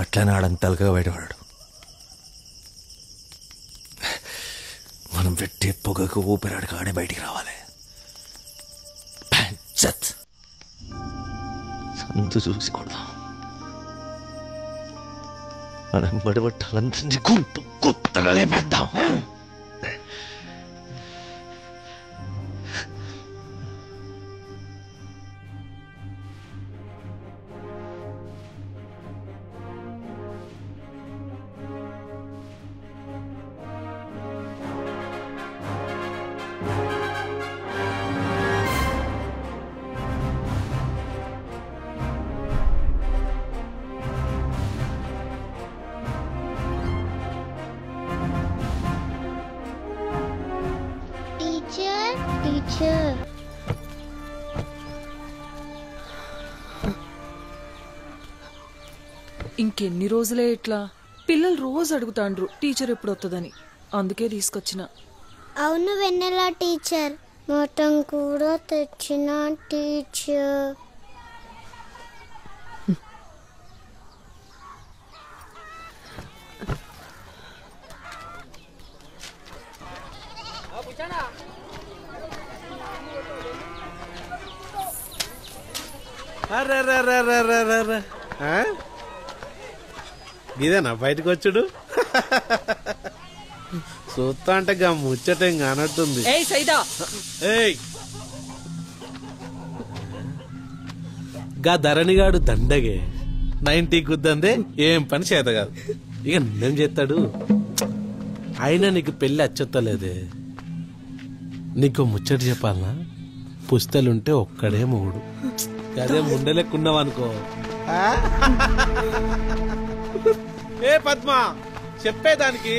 అట్లనే ఆడంతలుగా బయటపడాడు. మనం పెట్టే పొగకు ఊపిరాడు కానీ బయటికి రావాలి. సందు చూసి కొడదాం. మనం బడిపట్టాలందరినీ గుంపు కొత్తగా లేపేద్దాం. ఇంకెన్ని రోజులే ఇట్లా? పిల్లలు రోజు అడుగుతాండ్రు టీచర్ ఎప్పుడు వస్తుందని, అందుకే తీసుకొచ్చిన. అవును వెన్నెల టీచర్, మొత్తం కూడా తెచ్చిన టీచర్. ఇదేనా బయటకు వచ్చుడు? చూస్తా అంటే గా ముచ్చటేం కానట్టుంది. గా ధరణిగాడు దండగే 90 గుద్దందే ఏం పని చేత కాదు. ఇక నిన్నేం చేస్తాడు? అయినా నీకు పెళ్లి అచ్చొత్తలేదే. నీకు ముచ్చట చెప్పాలనా? పుస్తలుంటే ఒక్కడే మూడు. అదే ముండలెక్కున్నావనుకో. ఏ పద్మ చెప్పేదానికి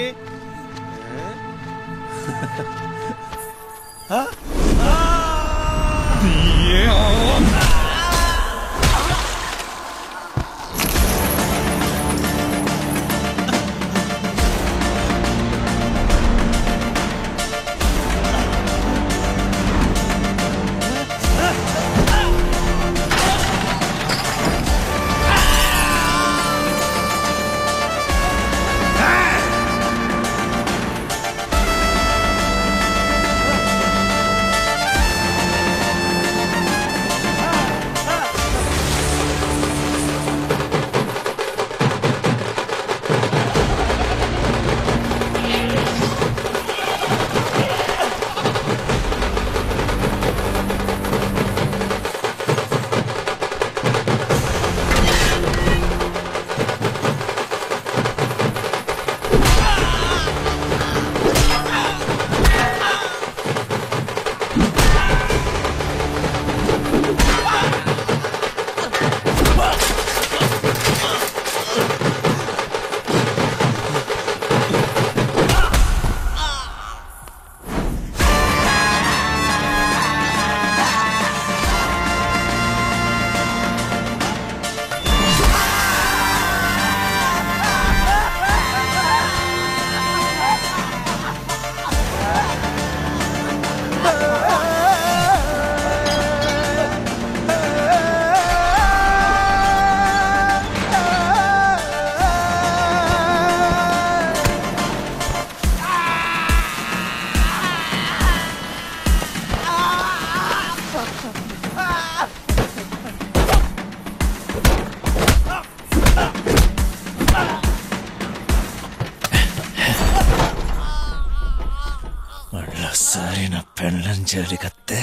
మళ్ళొసారి నా పెళ్ళం జోలికత్తే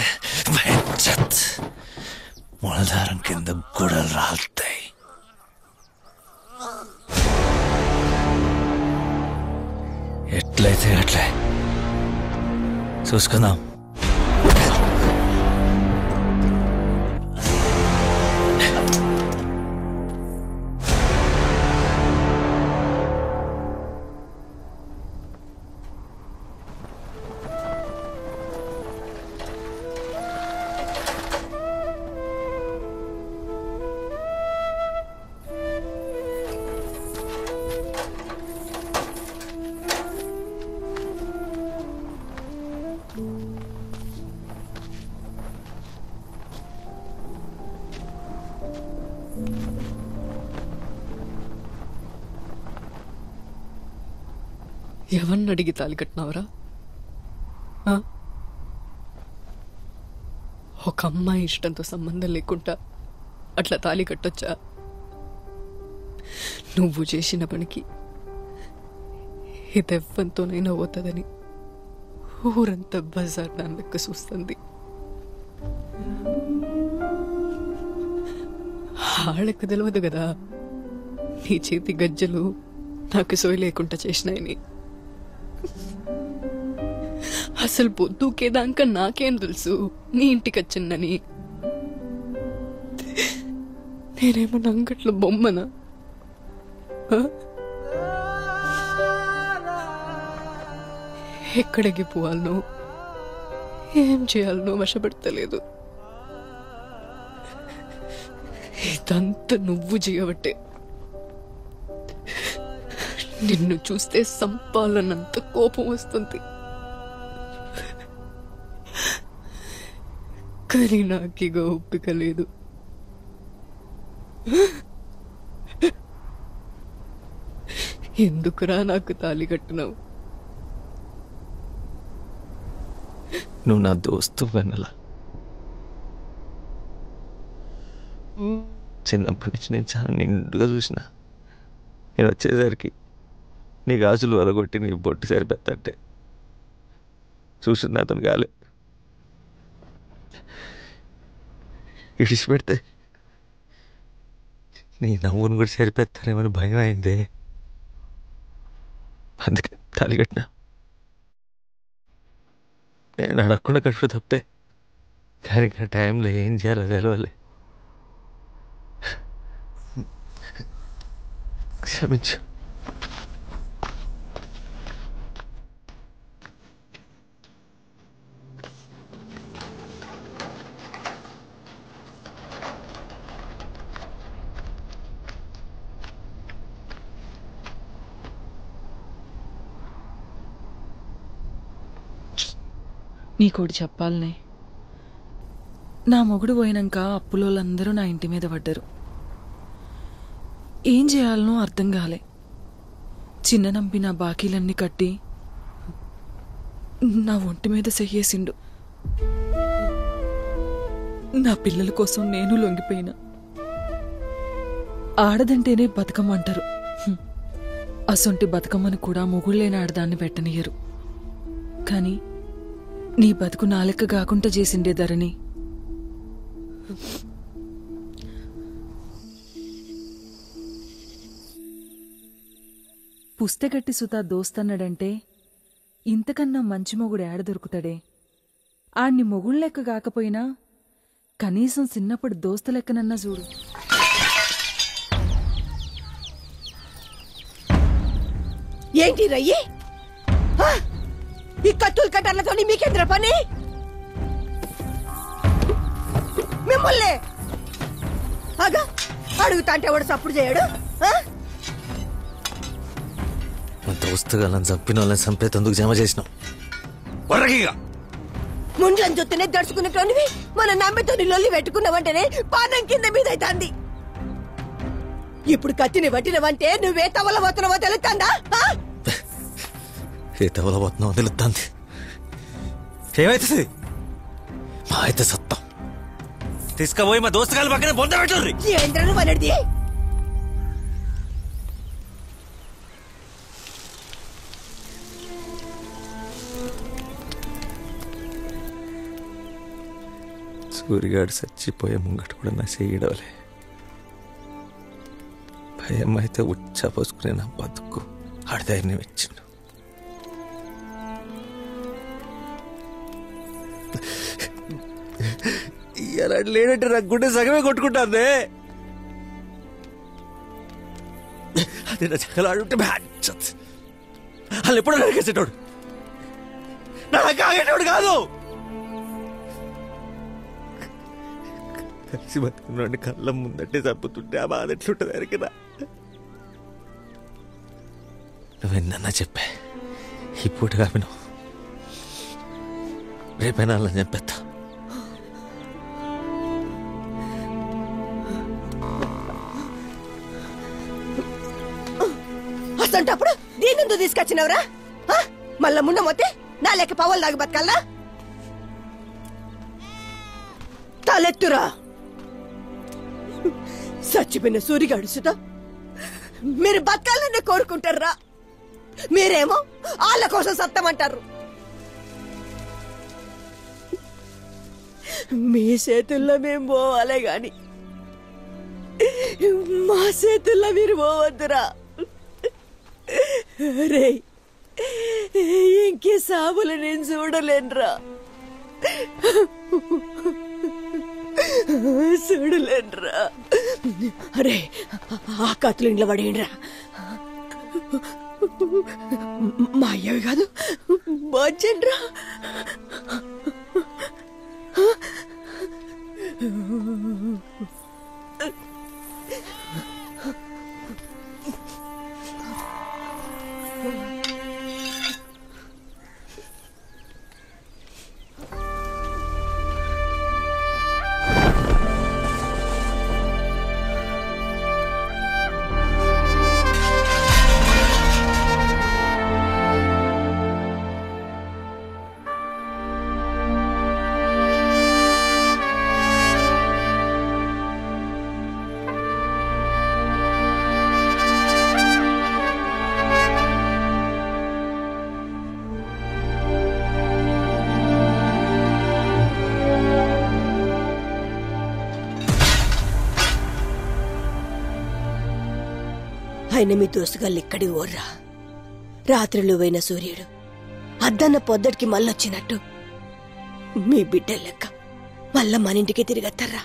మొలదారం కింద గుడలు రాలుతాయి. ఎట్లయితే అట్లే చూసుకుందాం. ఎవరిని అడిగి తాలి కట్టినావరా? ఒక అమ్మాయి ఇష్టంతో సంబంధం లేకుండా అట్లా తాలి కట్టొచ్చా? నువ్వు చేసిన పనికి ఇదెవ్వంతోనైనా పోతుందని ఊరంతా బజార్ దాని లెక్క చూస్తుంది. ఆళ్ళకు తెలియదు కదా నీ చేతి గజ్జలు నాకు సోయి లేకుండా చేసినాయని. అసలు పొద్దుకేదాకా నాకేం తెలుసు నీ ఇంటికి వచ్చిందని? నేనేమన్నా అంగట్లో బొమ్మనా? ఎక్కడికి పోవాలనో ఏం చేయాలనో వశపెడతలేదు. ఇదంతా నువ్వు చేయబట్టే. నిన్ను చూస్తే సంపాలనంత కోపం వస్తుంది, కానీ నాకిగా ఒప్పిక లేదు. ఎందుకురా నాకు తాళి కట్టినావు? నువ్వు నా దోస్తు వెన్నెల. చిన్నప్పటి నుంచి నేను చాలా నిండుగా చూసిన. నేను వచ్చేసరికి నీ గాజులు వలగొట్టి నీ బొట్టు సరిపెత్తంటే చూసింది అతను కాలే. ఇడిచిపెడితే నీ నవ్వును కూడా సరిపెత్తానేమని భయం అయిందే. అందుకే తాళి కట్టినా. నేను అడగకుండా కట్టు తప్పే, కానీ ఆ టైంలో ఏం చేయాలో తెలవాలి. క్షమించు. నీకోటి చెప్పాలనే, నా మొగుడు పోయినాక అప్పులోళ్ళందరూ నా ఇంటి మీద పడ్డారు. ఏం చేయాలనో అర్థం కాలే. చిన్న నంపి నా బాకీలన్నీ కట్టి నా ఒంటి మీద సెయ్యేసిండు. నా పిల్లల కోసం నేను లొంగిపోయినా. ఆడదంటేనే బతుకమ్మంటారు. అసొంటి బతుకమ్మను కూడా మొగుళ్ళేని ఆడదాన్ని పెట్టనియరు. కానీ నీ బతుకు నా లెక్క కాకుండా చేసిండే ధరణి. పుస్తకట్టి సుతా దోస్తన్నాడంటే ఇంతకన్నా మంచి మొగుడు ఏడ దొరుకుతాడే? ఆణ్ణి మొగుళ్ళ లెక్క కాకపోయినా కనీసం చిన్నప్పుడు దోస్త లెక్కనన్నా చూడు. ఏంటి రయ్యి? ఈ కత్తులు కట్టర్లతో మీకేంద్ర పని? మిమ్మల్ని అగా అడుగుతా అంటే వాడు సప్పుడు చేయడు. దోస్తుగాలను చంపిన వాళ్ళని చంపేందుకు జమ చేసినాం. ముండ్లను చూస్తేనే దడుచుకున్నట్టు మన నమ్మితో లొల్లి పెట్టుకున్నావంటేనే పానం కింద మీద అవుతుంది. ఇప్పుడు కత్తిని పట్టినవంటే నువ్వే తవల పోతున్నావో తెలుస్తుందా? ఏ తవల పోతున్నావో తెలుస్తుంది. ఏమైతుంది? మా అయితే సత్తం తీసుకుపోయి మా దోస్తుగాల పక్కన బొంద పెట్టుర్రి. ఏంద్రను వనడిది? సూరిగాడు చచ్చిపోయే ముంగట కూడా నా చేయడవలే. భయం అయితే ఉచ్చా పోసుకునే నా బతుకు ఆడధైర్యం ఇచ్చిండు. ఇలా లేడంటే నాకు గుండె సగమే కొట్టుకుంటాందే. అది నా చక్కలాడుంటే వాళ్ళు ఎప్పుడో నరికేసేటోడు, నాకు ఆగేటోడు కాదు. కలిసి బతుకున్నాడు కళ్ళ ముందంటే చంపుతుంటే ఆ బాధ ఎట్లుంటుంది అరికినా. నువ్వెన్నా చెప్పే ఈ పూట కాపినావు, రేపైనా అలా చెప్పేస్తా. అసంటప్పుడు దీని తీసుకొచ్చినవరా? మళ్ళా ముండ మొత్తే నా లెక్క పవల్ దాగి బతకాలా? తలెత్తురా. చచ్చిపోయిన సూరిగాడు సుధా మీరు బతకాలనే కోరుకుంటారా? మీరేమో వాళ్ళ కోసం సత్తమంటారు. మీ చేతుల్లో మేము పోవాలే గాని మా చేతుల్లో మీరు పోవద్దురా. రే ఇంకే సాబులు నేను చూడలేనురా, చూడలేనురా. అరే ఆ కత్తులు ఇంట్లో పడేయండిరా. మా అయ్యవి కాదు బాచండ్రా. ఆయన మీ దోస్తుగాళ్ళు ఇక్కడికి ఓర్రా. రాత్రిలో పోయిన సూర్యుడు అద్దన్న పొద్దటికి మళ్ళొచ్చినట్టు మీ బిడ్డ లెక్క మళ్ళా మన ఇంటికి తిరిగత్తారా.